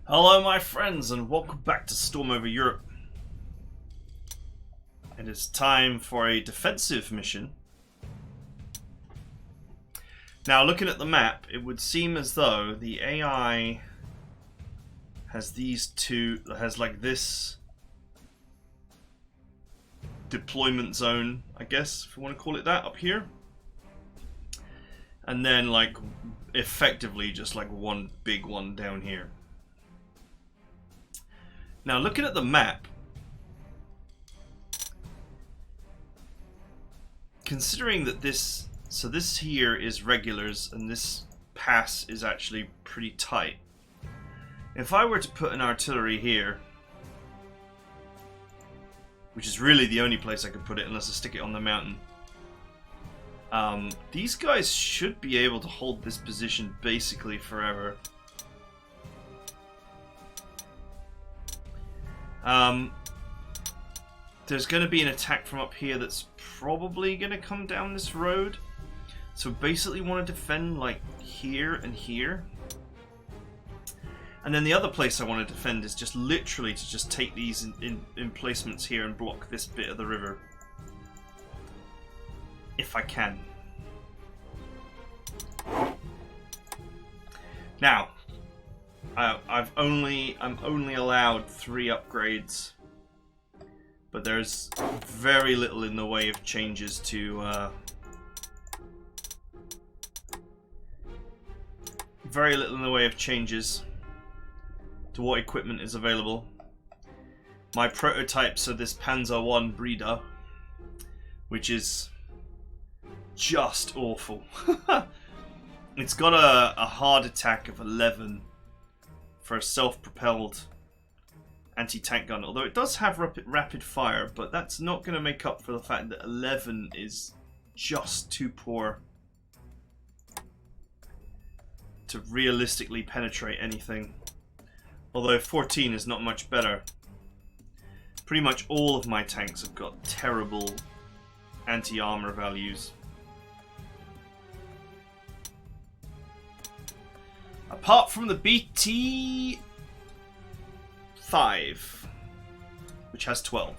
Hello my friends and welcome back to Storm over Europe. It is time for a defensive mission. Now looking at the map, it would seem as though the AI has like this deployment zone, I guess, if you want to call it that, up here. And then like effectively just like one big one down here. Now looking at the map, considering that this here is regulars and this pass is actually pretty tight. If I were to put an artillery here, which is really the only place I could put it unless I stick it on the mountain, these guys should be able to hold this position basically forever. There's going to be an attack from up here that's probably going to come down this road. So basically want to defend like here and here. And then the other place I want to defend is just literally to just take these in placements here and block this bit of the river. If I can. Now, I'm only allowed 3 upgrades, but there's very little in the way of changes to what equipment is available. My prototypes are this Panzer 1 breeder, which is just awful. It's got a hard attack of 11 for a self-propelled anti-tank gun, although it does have rapid fire, but that's not going to make up for the fact that 11 is just too poor to realistically penetrate anything. Although 14 is not much better. Pretty much all of my tanks have got terrible anti-armor values. Apart from the BT5, which has 12.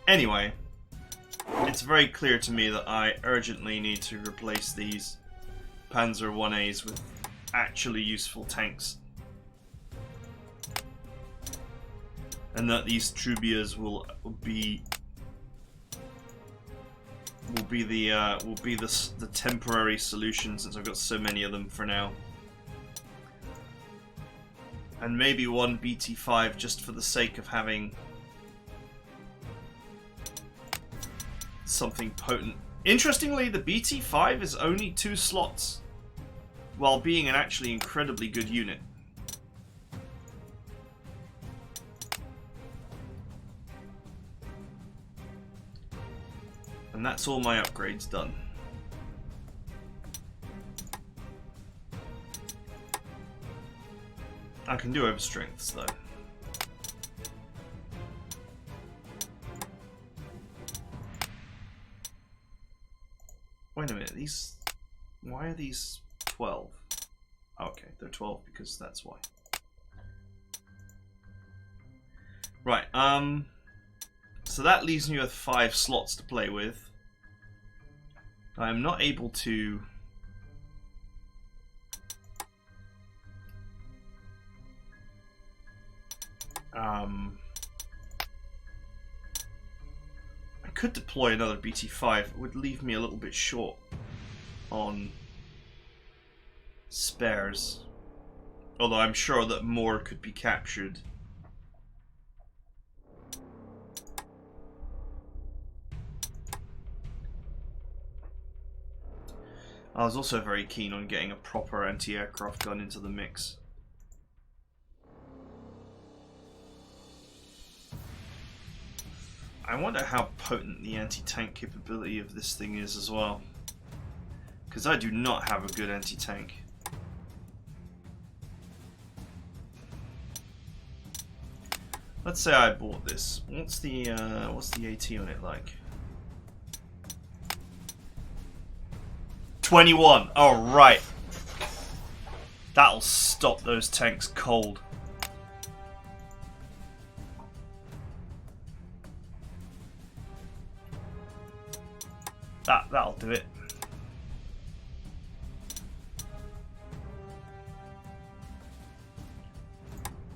Anyway, it's very clear to me that I urgently need to replace these Panzer 1As with actually useful tanks. And that these Trubias will be the temporary solution, since I've got so many of them for now. And maybe one BT5 just for the sake of having something potent. Interestingly, the BT5 is only 2 slots, while being an actually incredibly good unit. And that's all my upgrades done. I can do over strengths though. Wait a minute, why are these 12? Okay, they're 12 because that's why. Right, so that leaves me with 5 slots to play with. I'm not able to I could deploy another BT5. It would leave me a little bit short on spares, although I'm sure that more could be captured. I was also very keen on getting a proper anti-aircraft gun into the mix. I wonder how potent the anti-tank capability of this thing is as well, because I do not have a good anti-tank. Let's say I bought this. What's the AT on it like? 21. Oh, right. That'll stop those tanks cold. That'll do it.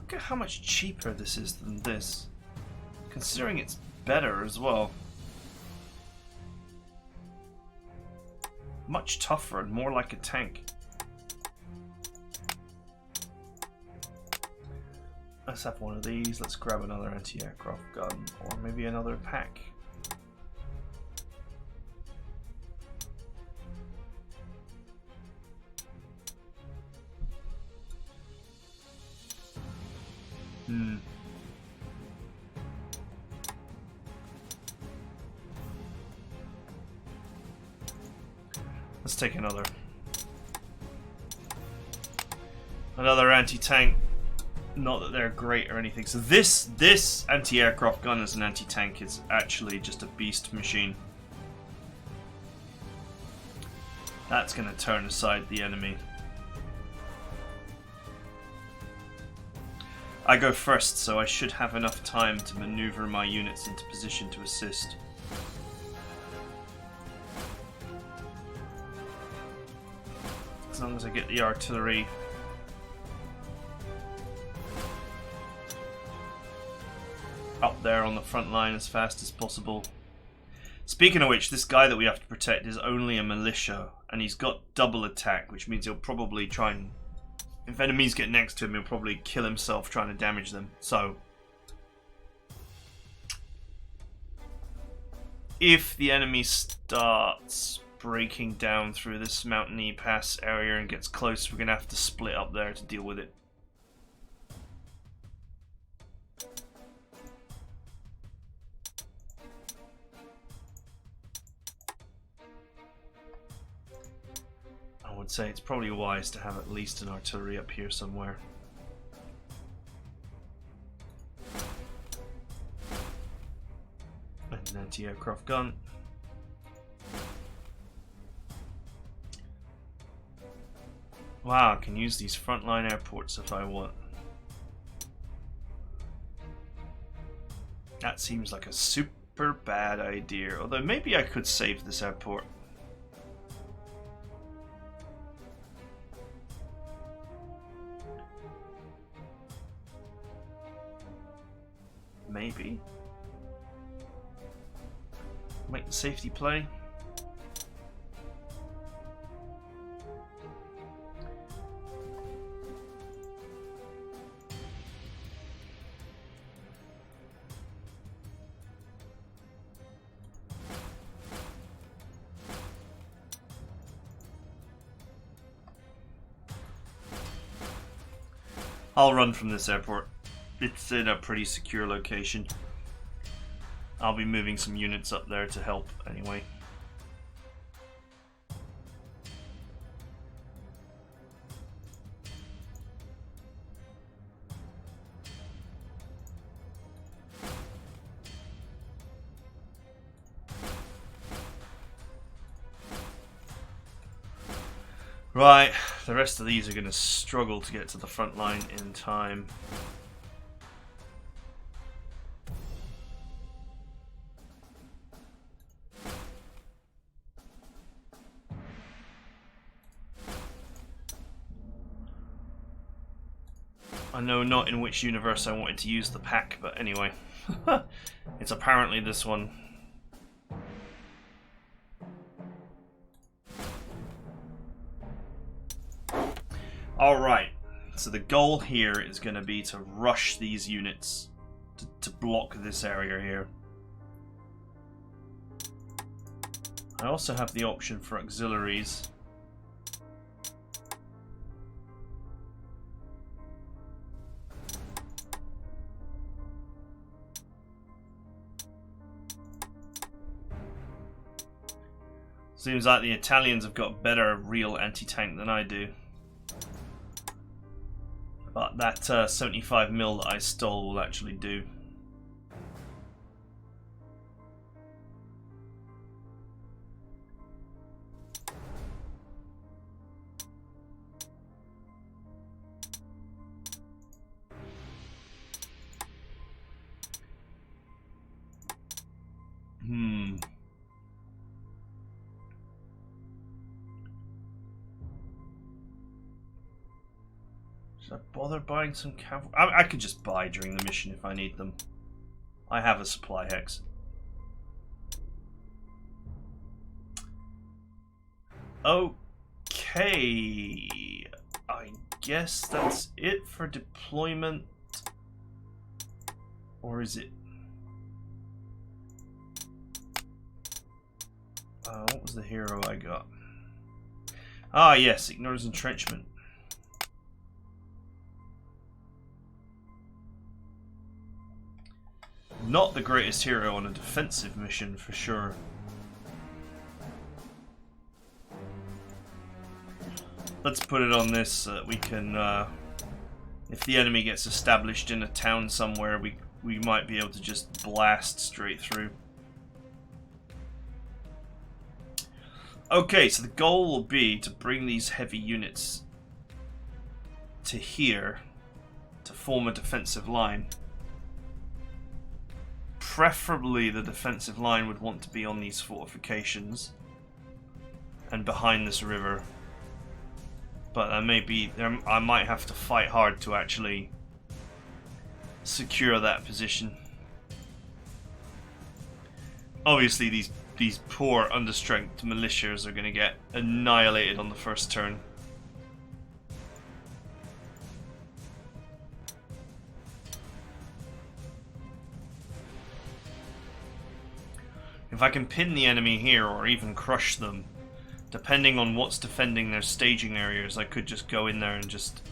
Look at how much cheaper this is than this. Considering it's better as well. Much tougher and more like a tank. Let's have one of these. Let's grab another anti-aircraft gun, or maybe another pack. Let's take another anti-tank. Not that they're great or anything. So this anti-aircraft gun as an anti-tank is actually just a beast machine. That's going to turn aside the enemy. I go first, so I should have enough time to maneuver my units into position to assist. As long as I get the artillery up there on the front line as fast as possible. Speaking of which, this guy that we have to protect is only a militia, and he's got double attack, which means he'll probably try and... If enemies get next to him, he'll probably kill himself trying to damage them. So, if the enemy starts breaking down through this mountainy pass area and gets close, we're going to have to split up there to deal with it. I would say it's probably wise to have at least an artillery up here somewhere. And an anti-aircraft gun. Wow, I can use these frontline airports if I want. That seems like a super bad idea, although maybe I could save this airport. Maybe. Make the safety play. I'll run from this airport. It's in a pretty secure location. I'll be moving some units up there to help anyway. Right, the rest of these are going to struggle to get to the front line in time. I know not in which universe I wanted to use the pack, but anyway. It's apparently this one. Alright, so the goal here is going to be to rush these units to block this area here. I also have the option for auxiliaries. Seems like the Italians have got better real anti-tank than I do. But that 75mm that I stole will actually do. Should I bother buying some cavalry? I could just buy during the mission if I need them. I have a supply hex. Okay. I guess that's it for deployment. Or is it? What was the hero I got? Ah, yes, ignores entrenchment. Not the greatest hero on a defensive mission, for sure. Let's put it on this so that we can, if the enemy gets established in a town somewhere, we might be able to just blast straight through. Okay, so the goal will be to bring these heavy units to here to form a defensive line. Preferably the defensive line would want to be on these fortifications and behind this river. But that may be, I might have to fight hard to actually secure that position. Obviously these poor understrength militias are going to get annihilated on the first turn. If I can pin the enemy here or even crush them, depending on what's defending their staging areas, I could just go in there and just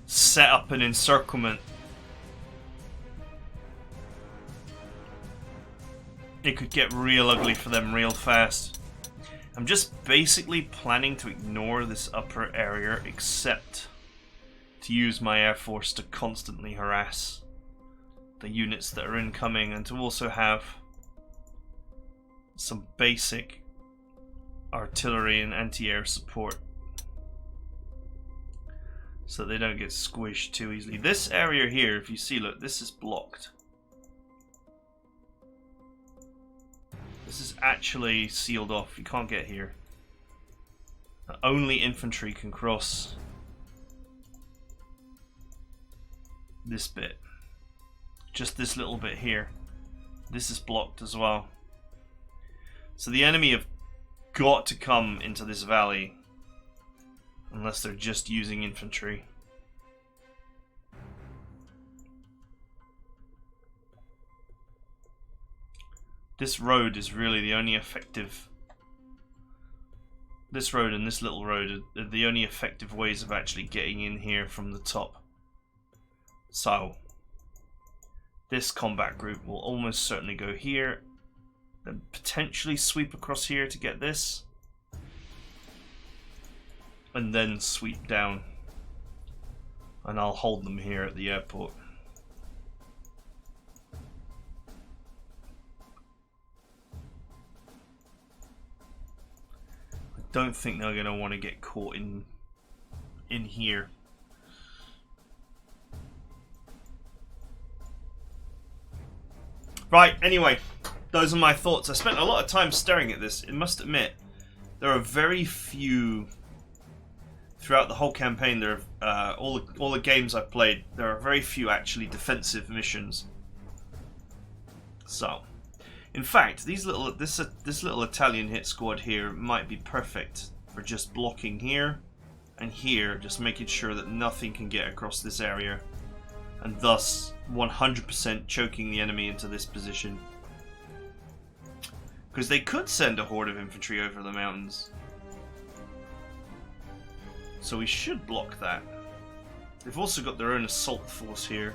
set up an encirclement. It could get real ugly for them real fast. I'm just basically planning to ignore this upper area, except to use my air force to constantly harass the units that are incoming, and to also have some basic artillery and anti-air support so they don't get squished too easily. This area here, if you see, look, this is blocked. This is actually sealed off. You can't get here. Only infantry can cross this bit. Just this little bit here. This is blocked as well. So the enemy have got to come into this valley unless they're just using infantry. This road is really the only effective... This road and this little road are the only effective ways of actually getting in here from the top. So, this combat group will almost certainly go here, then potentially sweep across here to get this, and then sweep down. And I'll hold them here at the airport. I don't think they're going to want to get caught in here. Right, anyway, those are my thoughts. I spent a lot of time staring at this. I must admit, there are very few throughout the whole campaign. There are all the games I've played. There are very few actually defensive missions. So, in fact, this little Italian hit squad here might be perfect for just blocking here and here, just making sure that nothing can get across this area, and thus 100% choking the enemy into this position. Because they could send a horde of infantry over the mountains. So we should block that. They've also got their own assault force here.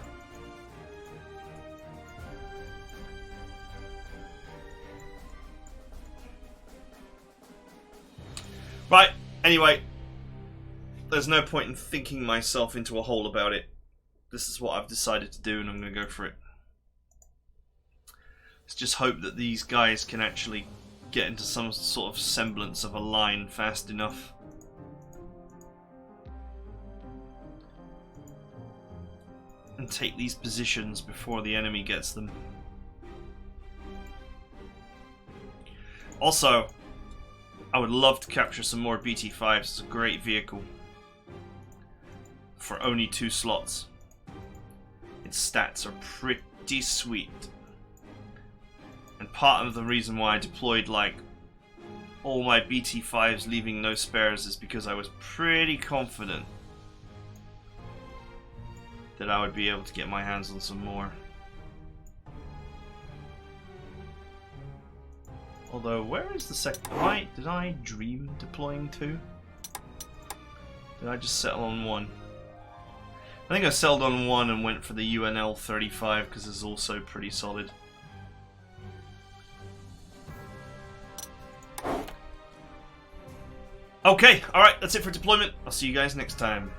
Right, anyway. There's no point in thinking myself into a hole about it. This is what I've decided to do, and I'm going to go for it. Let's just hope that these guys can actually get into some sort of semblance of a line fast enough. And take these positions before the enemy gets them. Also, I would love to capture some more BT-5s. It's a great vehicle. for only 2 slots. Its stats are pretty sweet. And part of the reason why I deployed like all my BT5s leaving no spares is because I was pretty confident that I would be able to get my hands on some more. Although, where is the second? Did I dream deploying 2? Did I just settle on 1? I think I settled on 1 and went for the UNL 35 because it's also pretty solid. Okay, alright, that's it for deployment. I'll see you guys next time.